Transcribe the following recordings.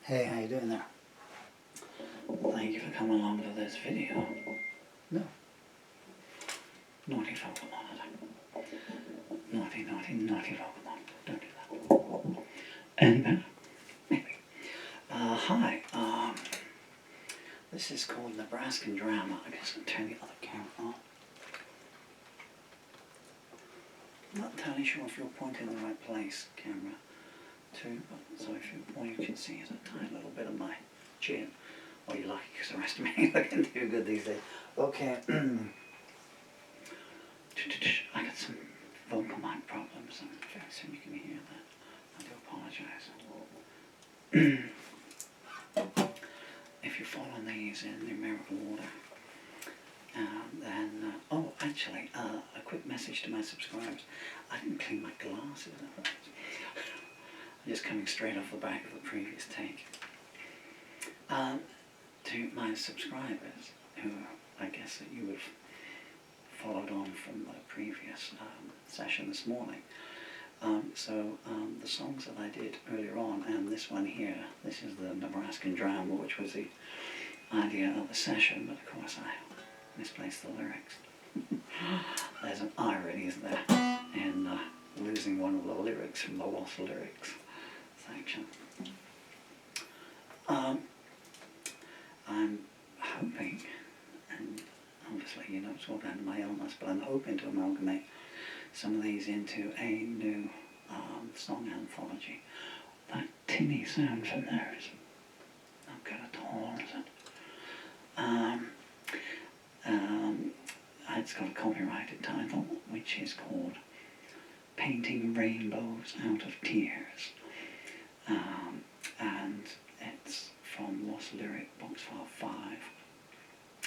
Hey, how you doing there? Thank you for coming along to this video. No. Naughty vocal monitor. Naughty, naughty, naughty vocal monitor. Don't do that. Any better? Maybe. Hi. This is called Nebraskan Drama. I guess I'll turn the other camera on. I'm not entirely sure if you're pointing in the right place, camera 2, but so if all you can see is a tiny little bit of my chin. Oh, you're lucky because the rest of me looking too good these days. Okay. I got some vocal mic problems, and very soon you can hear that. I do apologise. If you follow these in numerical order, then, oh, actually, a quick message to my subscribers. I didn't clean my glasses. I'm just coming straight off the back of the previous take. To my subscribers, who I guess that you have followed on from the previous session this morning. The songs that I did earlier on, and this one here, this is the Nebraskan Drama, which was the idea of the session, but of course I misplaced the lyrics. There's an irony, isn't there, in losing one of the lyrics from the lost lyrics section. I'm hoping, and obviously you know it's all down to my illness, but I'm hoping to amalgamate some of these into a new song anthology. That tinny sound from there is not good at all, is it? It's got a copyrighted title, which is called Painting Rainbows Out of Tears. And it's from Lost Lyric Box File 5.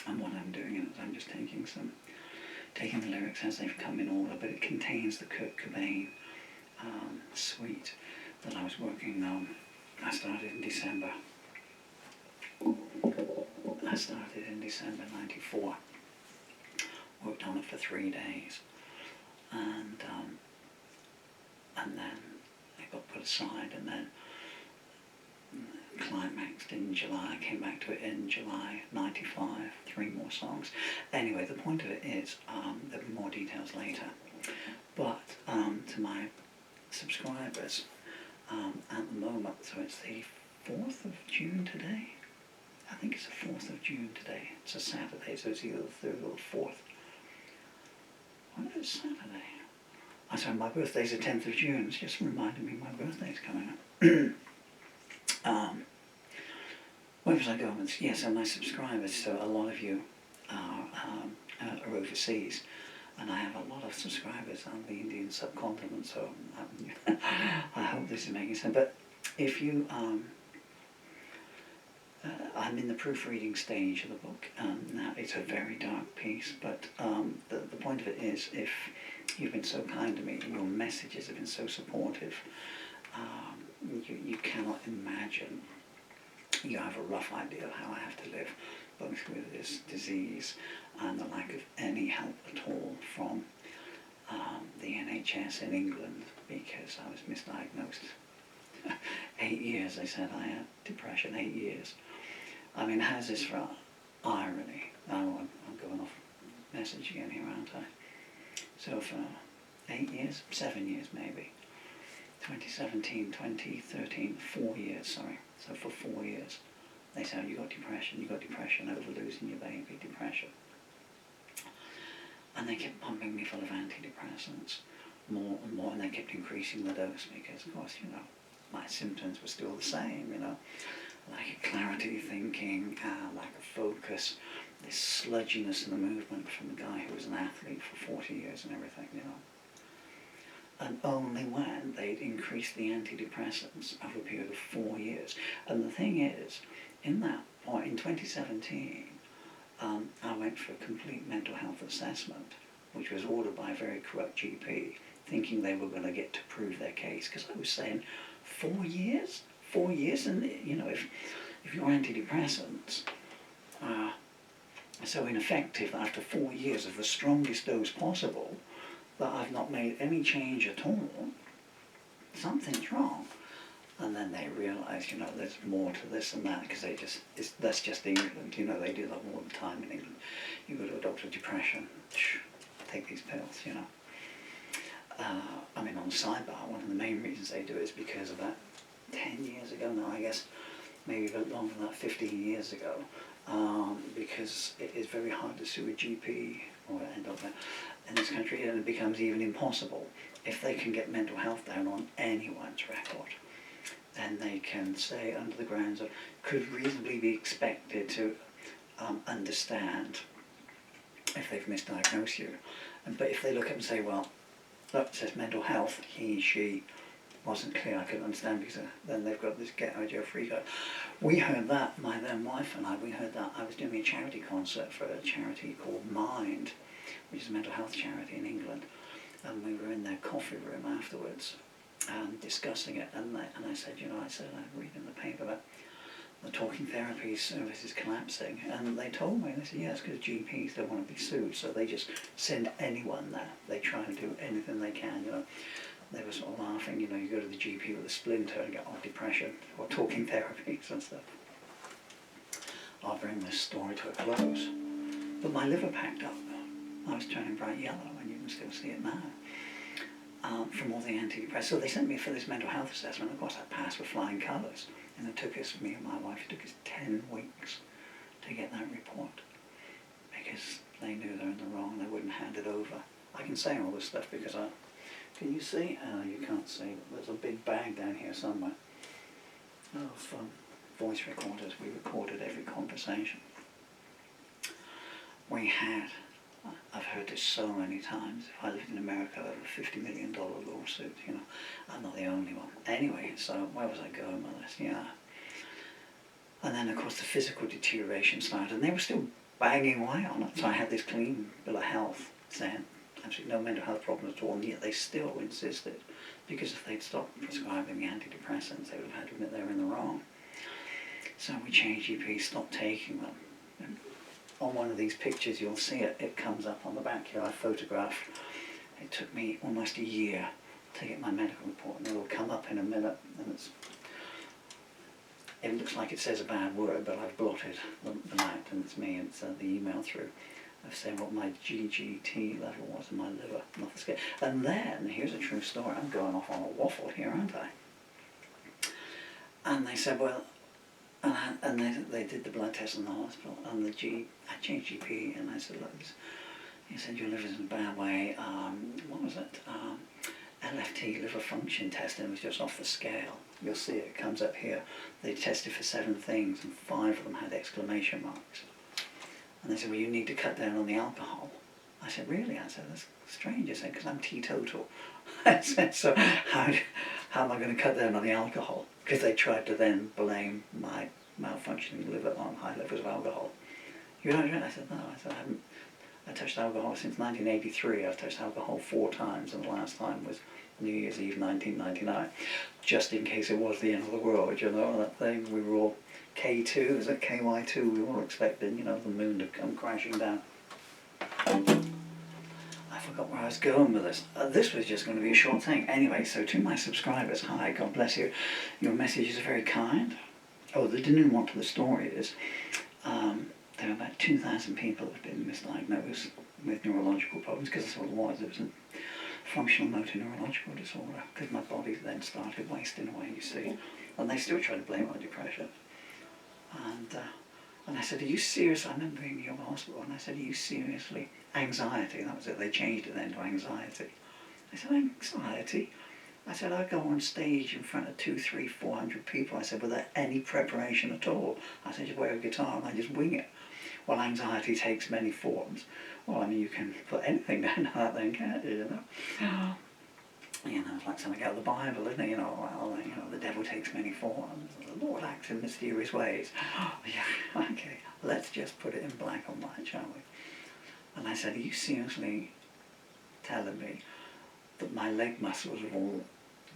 And what I'm doing is I'm just taking the lyrics as they've come in order, but it contains the Kurt Cobain suite that I was working on. I started in December 94. Worked on it for 3 days. And then it got put aside, and then climaxed in July. I came back to it in July 95, 3 more songs. Anyway, the point of it is, there'll be more details later. But to my subscribers, at the moment, so it's the 4th of June today? I think it's the 4th of June today. It's a Saturday, so it's either the 3rd or the 4th. When is Saturday? I'm sorry, my birthday's the 10th of June. It's just reminded me my birthday's coming up. Where was I going? Yes, and my subscribers, so a lot of you are overseas, and I have a lot of subscribers on the Indian subcontinent, so I hope this is making sense. But if you, I'm in the proofreading stage of the book. Now, it's a very dark piece, but the point of it is, if you've been so kind to me and your messages have been so supportive, you cannot imagine. You have a rough idea of how I have to live, both with this disease and the lack of any help at all from the NHS in England, because I was misdiagnosed. 8 years, they said I had depression, 8 years. I mean, how's this for irony? Oh, I'm going off message again here, aren't I? So for 8 years, 7 years maybe. 2017, 2013, 4 years, sorry. So for 4 years, they said, you got depression over losing your baby, depression. And they kept pumping me full of antidepressants, more and more, and they kept increasing the dose because, of course, you know, my symptoms were still the same, you know. Lack of clarity thinking, lack of focus, this sludginess in the movement from the guy who was an athlete for 40 years and everything, you know. And only when they'd increased the antidepressants over a period of 4 years. And the thing is, in that point, in 2017, I went for a complete mental health assessment, which was ordered by a very corrupt GP, thinking they were going to get to prove their case. Because I was saying, 4 years? 4 years? And, you know, if your antidepressants are so ineffective that after 4 years of the strongest dose possible, that I've not made any change at all, something's wrong. And then they realise, you know, there's more to this and that, because that's just England, you know, they do that all the time in England. You go to a doctor with depression, take these pills, you know. I mean, on the sidebar, one of the main reasons they do it is because about 10 years ago now, I guess, maybe a bit longer than that, 15 years ago, because it is very hard to sue a GP or end up there in this country, and it becomes even impossible. If they can get mental health down on anyone's record, then they can say under the grounds of could reasonably be expected to understand if they've misdiagnosed you. But if they look up and say, well, look, it says mental health, he, she wasn't clear, I couldn't understand, because then they've got this get out of jail free card. We heard that, my then wife and I, we heard that. I was doing a charity concert for a charity called Mind, which is a mental health charity in England, and we were in their coffee room afterwards discussing it, and I said, you know, I'm reading the paper that the talking therapy service is collapsing, and they told me, they said, yes, because GPs don't want to be sued, so they just send anyone there. They try and do anything they can, you know. They were sort of laughing, you know, you go to the GP with a splinter and get on depression, or talking therapies and stuff. I'll bring this story to a close. But my liver packed up. I was turning bright yellow, and you can still see it now, from all the antidepressants. So they sent me for this mental health assessment. Of course, I passed with flying colours. And it took us, me and my wife, it took us 10 weeks to get that report, because they knew they were in the wrong and they wouldn't hand it over. I can say all this stuff because can you see? You can't see, but there's a big bag down here somewhere of voice recorders. We recorded every conversation we had. I've heard this so many times. If I lived in America, I'd have a $50 million lawsuit, you know. I'm not the only one. Anyway, so where was I going with this? Yeah. And then, of course, the physical deterioration started, and they were still banging away on it. So I had this clean bill of health saying absolutely no mental health problems at all, and yet they still insisted, because if they'd stopped prescribing the antidepressants, they would have had to admit they were in the wrong. So we changed GPs, stopped taking them. And on one of these pictures, you'll see it. It comes up on the back here. I photographed. It took me almost a year to get my medical report, and it'll come up in a minute. And it looks like it says a bad word, but I've blotted them out, and it's me. And it's the email through of saying what my GGT level was in my liver, not the scale. And then here's a true story. I'm going off on a waffle here, aren't I? And they said, well. And they did the blood test in the hospital, and I changed GP, and I said, look, he said, your liver's in a bad way. What was it? LFT, liver function test, and it was just off the scale. You'll see it comes up here. They tested for 7 things, and 5 of them had exclamation marks. And they said, well, you need to cut down on the alcohol. I said, really? I said, that's strange. I said, because I'm teetotal. I said, so how am I going to cut down on the alcohol? Because they tried to then blame my malfunctioning liver on high levels of alcohol. You don't drink? I said, no. I said, I touched alcohol since 1983. I've touched alcohol 4 times, and the last time was New Year's Eve 1999, just in case it was the end of the world, you know, that thing. We were all K2, is it KY2? We were all expecting, you know, the moon to come crashing down. I forgot where I was going with this. This was just going to be a short thing. Anyway, so to my subscribers, hi, God bless you. Your messages are very kind. Oh, the denouement to the story is there are about 2,000 people that have been misdiagnosed with neurological problems, because that's what it was. It was a functional motor neurological disorder, because my body then started wasting away, you see. And they still try to blame it on depression. And I said, are you serious? I remember being in your hospital, and I said, are you seriously? Anxiety, that was it. They changed it then to anxiety. I said, anxiety? I said, I go on stage in front of 200, 300, 400 people. I said, without any preparation at all. I said, just wear a guitar and I just wing it. Well, anxiety takes many forms. Well, I mean, you can put anything down to that then, can't you, you know? You know, it's like something out of the Bible, isn't it? You know, well, you know, the devil takes many forms. The Lord acts in mysterious ways. Yeah, okay, let's just put it in black and white, shall we? And I said, are you seriously telling me that my leg muscles have all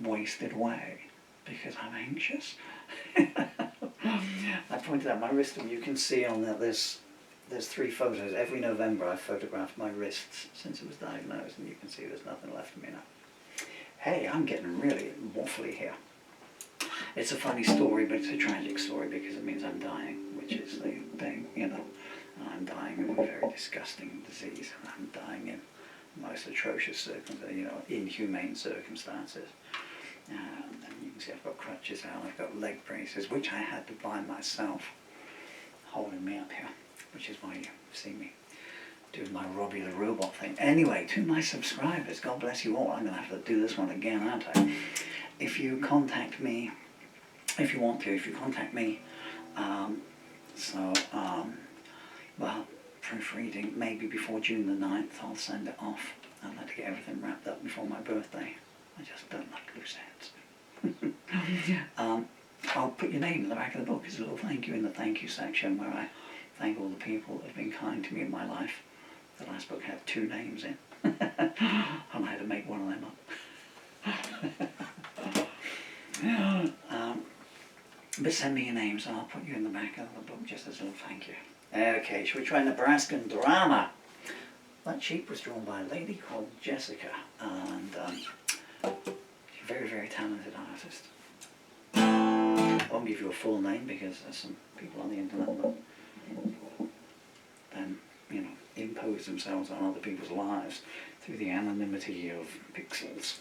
wasted away because I'm anxious? I pointed out my wrist, and you can see on that there's 3 photos. Every November I've photographed my wrists since it was diagnosed, and you can see there's nothing left of me now. Hey, I'm getting really waffly here. It's a funny story, but it's a tragic story because it means I'm dying, which is the thing, you know. I'm dying of a very disgusting disease. I'm dying in most atrocious circumstances, you know, inhumane circumstances. And you can see I've got crutches out, I've got leg braces, which I had to buy myself, holding me up here, which is why you see me doing my Robbie the Robot thing. Anyway, to my subscribers, God bless you all. I'm going to have to do this one again, aren't I? If you contact me, if you want to, if you contact me, well, proofreading, maybe before June the 9th, I'll send it off. I'd like to get everything wrapped up before my birthday. I just don't like loose ends. I'll put your name in the back of the book as a little thank you in the thank you section, where I thank all the people that have been kind to me in my life. The last book had 2 names in. And I had to make one of them up. But send me your names and I'll put you in the back of the book just as a little thank you. Okay, shall we try Nebraskan drama? That sheep was drawn by a lady called Jessica, and she's a very, very talented artist. I won't give you a full name because there's some people on the internet that then, you know, impose themselves on other people's lives through the anonymity of pixels.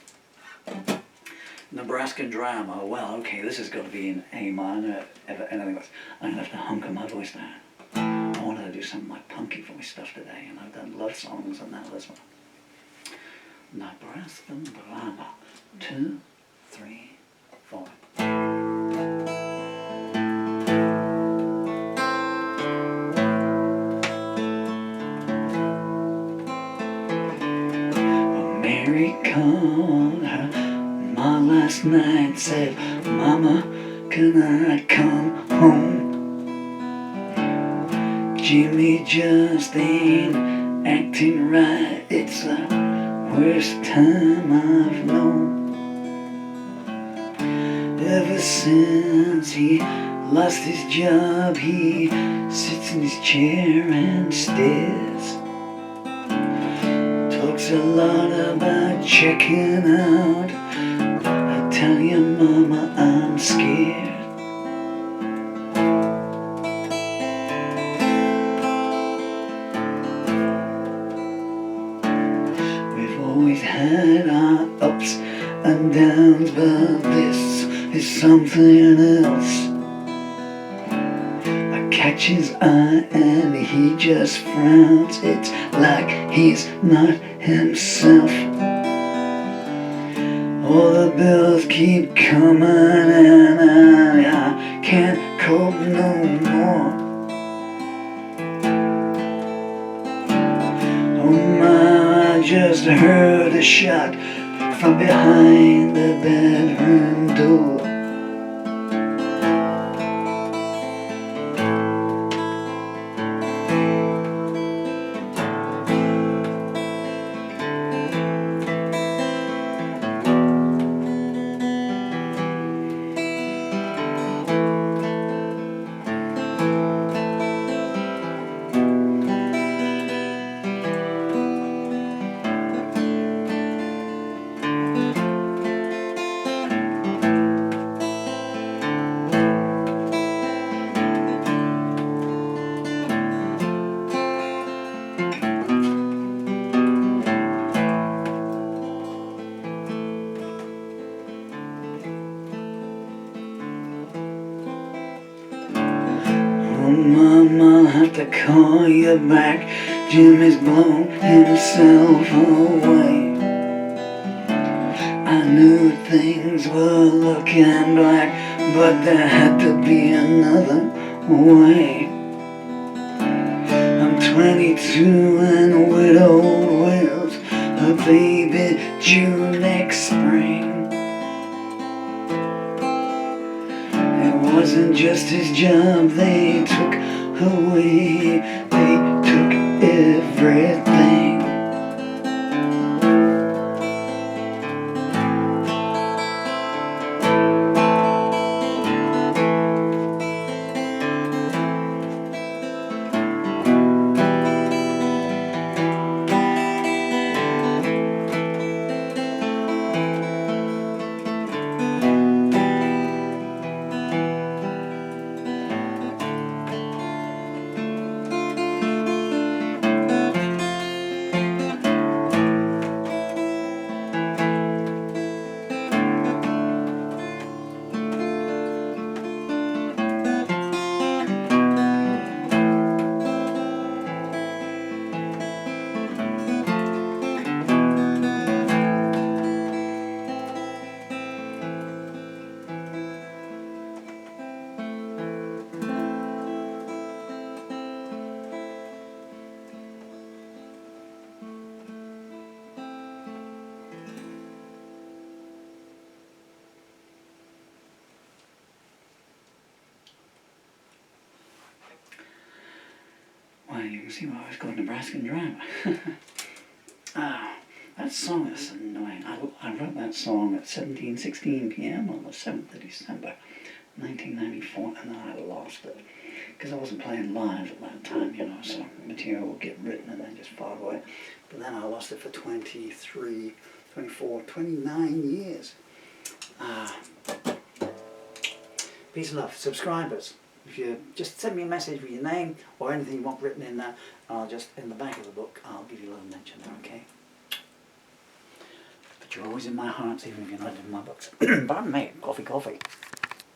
Nebraskan drama. Well, okay, this has got to be in A minor. Anything else, I'm going to have to hunker my voice down. I wanted to do some of my punky voice stuff today, and I've done love songs and now this one. Nebraskan drama. 2, 3, 4. Mary called her ma last night, said, Mama, can I come home? Jimmy just ain't acting right, it's the worst time I've known. Ever since he lost his job, he sits in his chair and stares. Talks a lot about checking out. I tell you, Mama, I'm scared. We've always had our ups and downs, but this is something else. I catch his eye and he just frowns. It's like he's not himself. All the bills keep coming and I can't cope no more. Oh my, I just heard a shot from behind the bedroom door. Oh, Mama, I'll have to call you back. Jimmy's blown himself away. I knew things were looking black, but there had to be another way. I'm 22 and widowed with a baby due next spring. It wasn't just his job they took away, they took everything. see why I was called Nebraskan driver. That song is annoying. I wrote that song at 17:16 p.m. on the 7th of December, 1994, and then I lost it. Because I wasn't playing live at that time, you know, so material would get written and then just far away. But then I lost it for 23, 24, 29 years. Peace and love. Subscribers, if you just send me a message with your name or anything you want written in there, I'll just, in the back of the book, I'll give you a little mention there, okay? But you're always in my hearts, even if you're not in my books. Pardon me, coffee, coffee.